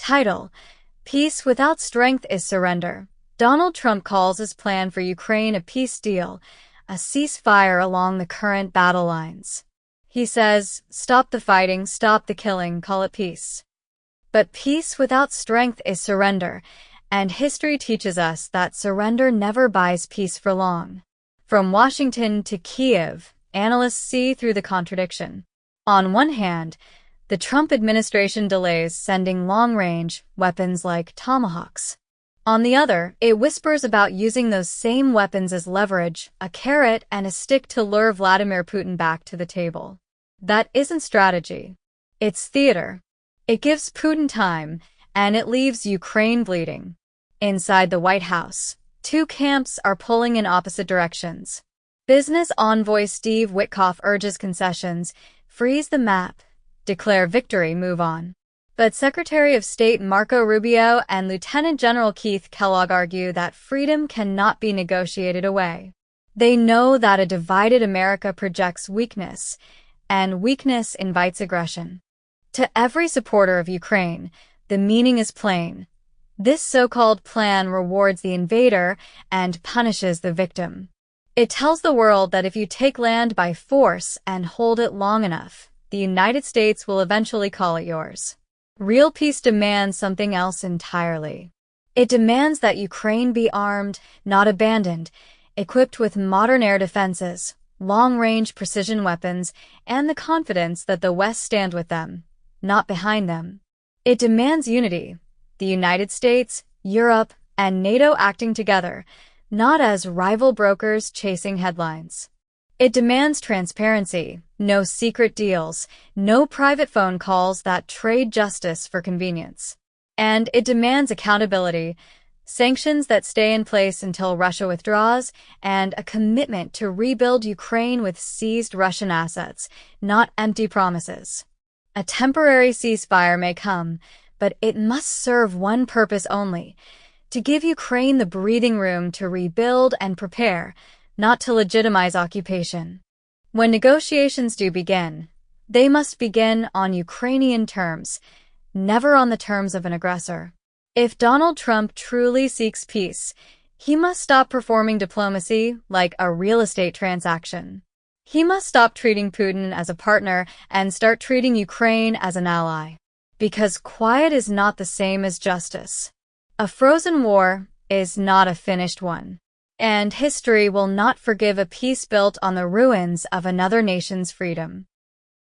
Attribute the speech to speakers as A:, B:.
A: Title: Peace Without Strength is Surrender. Donald Trump calls his plan for Ukraine a peace deal, a ceasefire along the current battle lines. He says, "Stop the fighting, stop the killing, call it peace." But peace without strength is surrender, and history teaches us that surrender never buys peace for long. From Washington to Kyiv, analysts see through the contradiction. On one hand, the Trump administration delays sending long-range weapons like Tomahawks. On the other, it whispers about using those same weapons as leverage, a carrot and a stick to lure Vladimir Putin back to the table. That isn't strategy. It's theater. It gives Putin time, and it leaves Ukraine bleeding. Inside the White House, two camps are pulling in opposite directions. Business envoy Steve Witkoff urges concessions, freeze the map, declare victory, move on. But Secretary of State Marco Rubio and Lieutenant General Keith Kellogg argue that freedom cannot be negotiated away. They know that a divided America projects weakness, and weakness invites aggression. To every supporter of Ukraine, the meaning is plain. This so-called plan rewards the invader and punishes the victim. It tells the world that if you take land by force and hold it long enough, the United States will eventually call it yours. Real peace demands something else entirely. It demands that Ukraine be armed, not abandoned, equipped with modern air defenses, long-range precision weapons, and the confidence that the West stand with them, not behind them. It demands unity, the United States, Europe, and NATO acting together, not as rival brokers chasing headlines. It demands transparency, no secret deals, no private phone calls that trade justice for convenience. And it demands accountability, sanctions that stay in place until Russia withdraws, and a commitment to rebuild Ukraine with seized Russian assets, not empty promises. A temporary ceasefire may come, but it must serve one purpose only: to give Ukraine the breathing room to rebuild and prepare, not to legitimize occupation. When negotiations do begin, they must begin on Ukrainian terms, never on the terms of an aggressor. If Donald Trump truly seeks peace, he must stop performing diplomacy like a real estate transaction. He must stop treating Putin as a partner and start treating Ukraine as an ally. Because quiet is not the same as justice. A frozen war is not a finished one. And history will not forgive a peace built on the ruins of another nation's freedom.